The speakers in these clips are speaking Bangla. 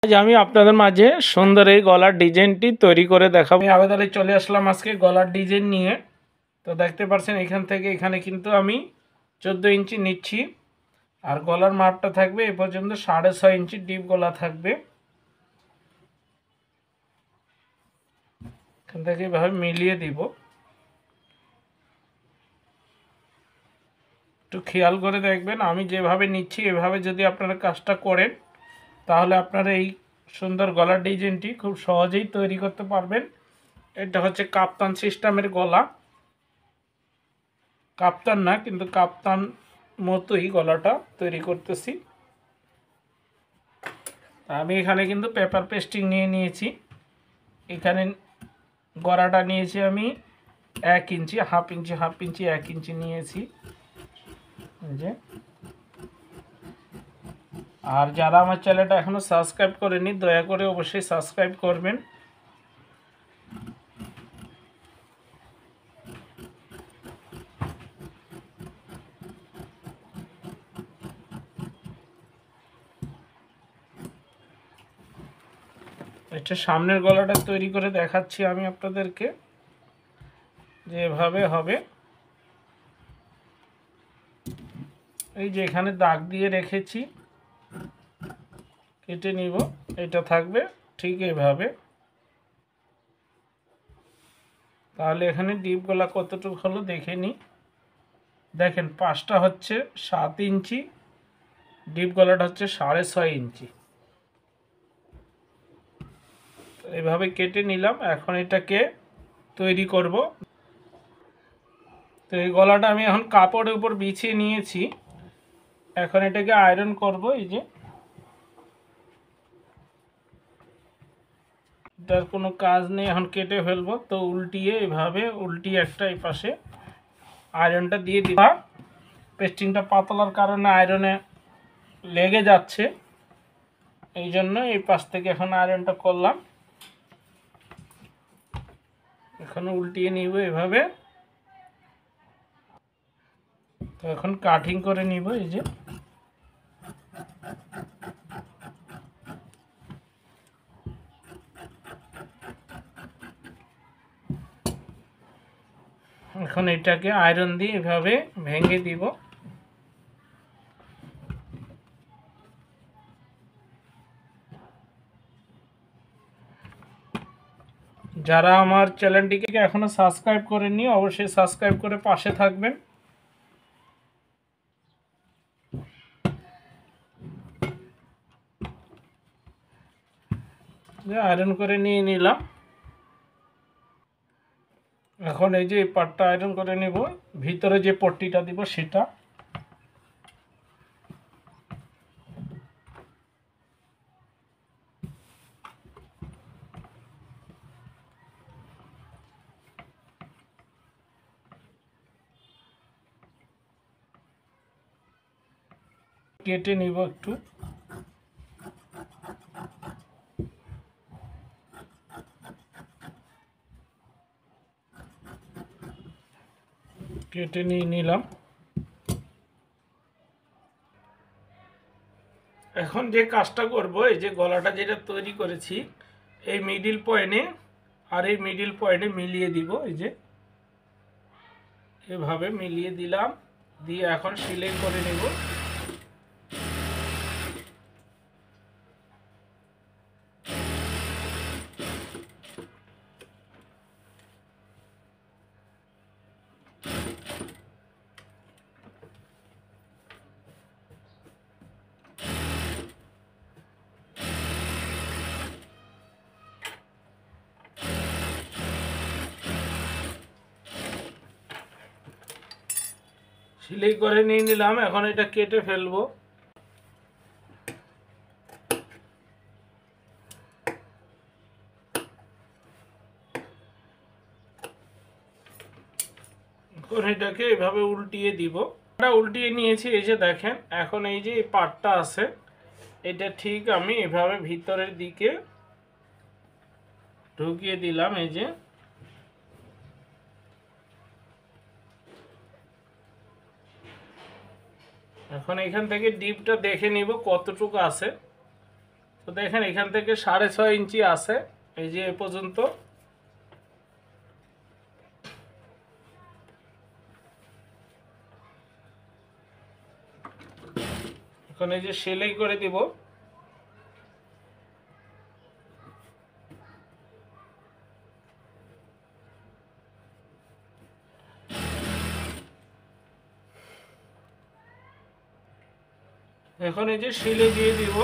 আজ আমি আপনাদের মাঝে সুন্দর এই গলার ডিজাইনটি তৈরি করে দেখাবো। আমি আবেদনে চলে আসলাম আজকে গলার ডিজাইন নিয়ে। তো দেখতে পাচ্ছেন এখান থেকে এখানে কিন্তু আমি 14 ইঞ্চি নিচ্ছি, আর গলার মাপটা থাকবে এ পর্যন্ত 6.5 ইঞ্চি ডিপ গলা থাকবে। এখান থেকে এভাবে মিলিয়ে দিব। একটু খেয়াল করে দেখবেন, আমি যেভাবে নিচ্ছি এভাবে যদি আপনারা কাজটা করেন তাহলে আপনারা এই সুন্দর গলার ডিজাইনটি খুব সহজেই তৈরি করতে পারবেন। এটা হচ্ছে কাপ্তান সিস্টেমের গলা, কাপ্তান না কিন্তু কাপ্তান মতোই গলাটা তৈরি করতেছি। আমি এখানে কিন্তু পেপার পেস্টিং নিয়ে নিয়েছি। এখানে গলাটা নিয়েছি আমি 1 ইঞ্চি, হাফ ইঞ্চি 1 ইঞ্চি নিয়েছি। যে আর যারা আমার চ্যানেলটা এখনো সাবস্ক্রাইব করেনি দয়া করে অবশ্যই সাবস্ক্রাইব করবেন। এটা সামনের গলাটা তৈরি করে দেখাচ্ছি আমি আপনাদেরকে, যেভাবে হবে। এই যে এখানে দাগ দিয়ে রেখেছি, কেটে নিব। এটা থাকবে ঠিক এইভাবে। তাহলে এখানে ডিপ গলা কতটুকু হলো দেখে নিই। দেখেন পাশটা হচ্ছে 7 ইঞ্চি, ডিপ গলাটা হচ্ছে 6.5 ইঞ্চি। এভাবে কেটে নিলাম। এখন এটাকে তৈরি করব। তো এই গলাটা আমি এখন কাপড়ের উপর বিছিয়ে নিয়েছি। এখন এটাকে আয়রন করব। এই যে এটার কোনো কাজ নেই, এখন কেটে ফেলবো। তো উল্টিয়ে এভাবে উল্টিয়ে একটা এই পাশে আয়রনটা দিয়ে দিবা। পেস্টিংটা পাতলার কারণে আয়রনে লেগে যাচ্ছে, এই জন্য এই পাশ থেকে এখন আয়রনটা করলাম। এখন উল্টিয়ে নিব এভাবে। তো এখন কাটিং করে নিব। এই যে এখন এটাকে আয়রন দিয়ে এভাবে ভেঙে দিব। যারা আমার চ্যানেলটিকে এখনো সাবস্ক্রাইব করেননি অবশ্যই সাবস্ক্রাইব করে পাশে থাকবেন। আয়রন করে নিয়ে নিলাম। এখন এই যে এই পাটটা আয়রন করে নেব, ভিতরে যে পট্টিটা দিব সেটা। কেটে নিব একটু। কেটে নিয়ে নিলাম। এখন যে কাজটা করব, এই যে গলাটা যেটা তৈরি করেছি এই মিডিল পয়েন্টে আর এই মিডিল পয়েন্টে মিলিয়ে দিব। এই যে এভাবে মিলিয়ে দিলাম, দিয়ে এখন সেলাই করে নেব। সেলাই করে নিয়ে নিলাম। এখন এটা কেটে ফেলবো। এখন এটাকে এভাবে উল্টিয়ে দিব। উল্টিয়ে নিয়েছি। এই যে দেখেন এখন এই যে এই পাটটা আছে এটা ঠিক আমি এভাবে ভিতরের দিকে ঢুকিয়ে দিলাম। এই যে এখন এখান থেকে ডিপটা দেখে নিব কতটুকু আছে। তো দেখেন এখান থেকে 6.5 ইঞ্চি আছে, এই যে এ পর্যন্ত। এখন এই যে সেলাই করে দিব। এখন এই যে সেলাই দিয়ে দিব।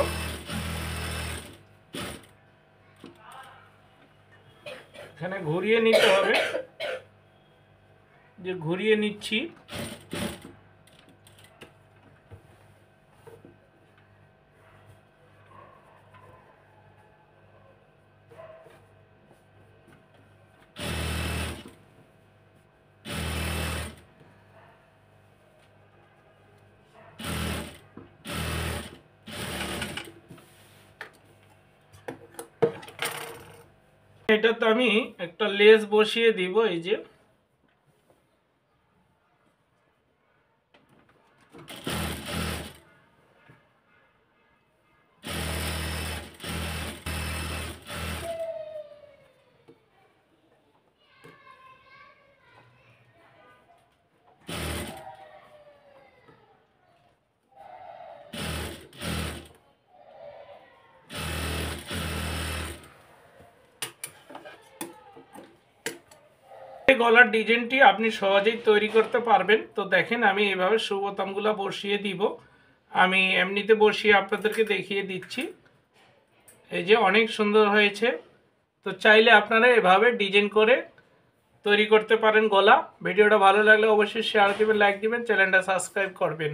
এখানে ঘুরিয়ে নিতে হবে, যে ঘুরিয়ে নিচ্ছি। এটা তো আমি একটা লেস বসিয়ে দিব, এই যে গলার ডিজাইনটি আপনি সহজেই তৈরি করতে পারবেন। তো দেখেন আমি এইভাবে শু বোতামগুলো বসিয়ে দিব। আমি এমনিতে বসিয়ে আপনাদেরকে দেখিয়ে দিচ্ছি। এই যে অনেক সুন্দর হয়েছে। তো চাইলে আপনারা এভাবে ডিজাইন করে তৈরি করতে পারেন গলা। ভিডিওটা ভালো লাগলে অবশ্যই শেয়ার দিবেন, লাইক দিবেন, চ্যানেলটা সাবস্ক্রাইব করবেন।